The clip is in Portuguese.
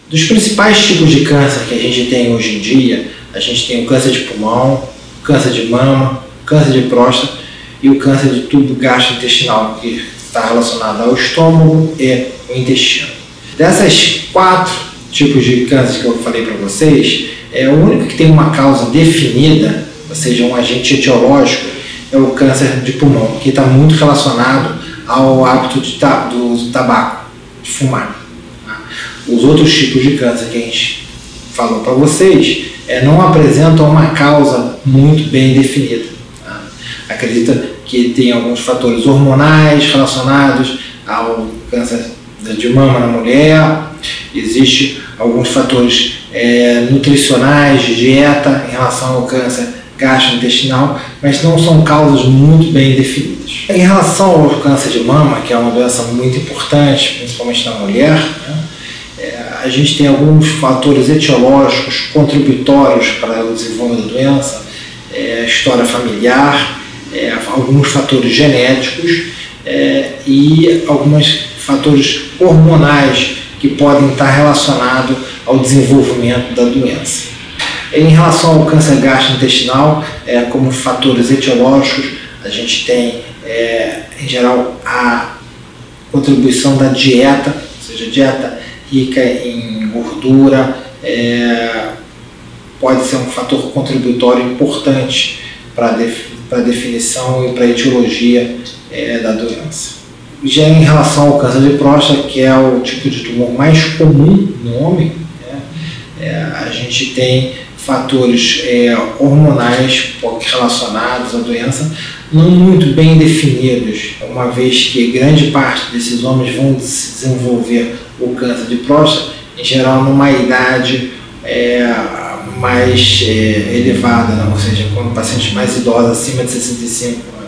Dos principais tipos de câncer que a gente tem hoje em dia, a gente tem o câncer de pulmão, o câncer de mama, o câncer de próstata e o câncer de tubo gastrointestinal, que está relacionado ao estômago e ao intestino. Dessas 4 tipos de câncer que eu falei para vocês, o único que tem uma causa definida, ou seja, um agente etiológico, é o câncer de pulmão, que está muito relacionado ao hábito do tabaco, de fumar. Os outros tipos de câncer que a gente falou para vocês não apresentam uma causa muito bem definida. Acredita que tem alguns fatores hormonais relacionados ao câncer de mama na mulher, existe alguns fatores nutricionais, de dieta em relação ao câncer gastrointestinal, mas não são causas muito bem definidas. Em relação ao câncer de mama, que é uma doença muito importante, principalmente na mulher, a gente tem alguns fatores etiológicos contributórios para o desenvolvimento da doença, história familiar, alguns fatores genéticos e alguns fatores hormonais que podem estar relacionados ao desenvolvimento da doença. Em relação ao câncer gastrointestinal, como fatores etiológicos, a gente tem, em geral, a contribuição da dieta, ou seja, dieta rica em gordura, pode ser um fator contributório importante para a definição e para a etiologia da doença. Já em relação ao câncer de próstata, que é o tipo de tumor mais comum no homem, a gente tem fatores hormonais relacionados à doença, não muito bem definidos, uma vez que grande parte desses homens vão desenvolver o câncer de próstata, em geral, numa idade mais elevada, ou seja, quando pacientes mais idosos, acima de 65 anos.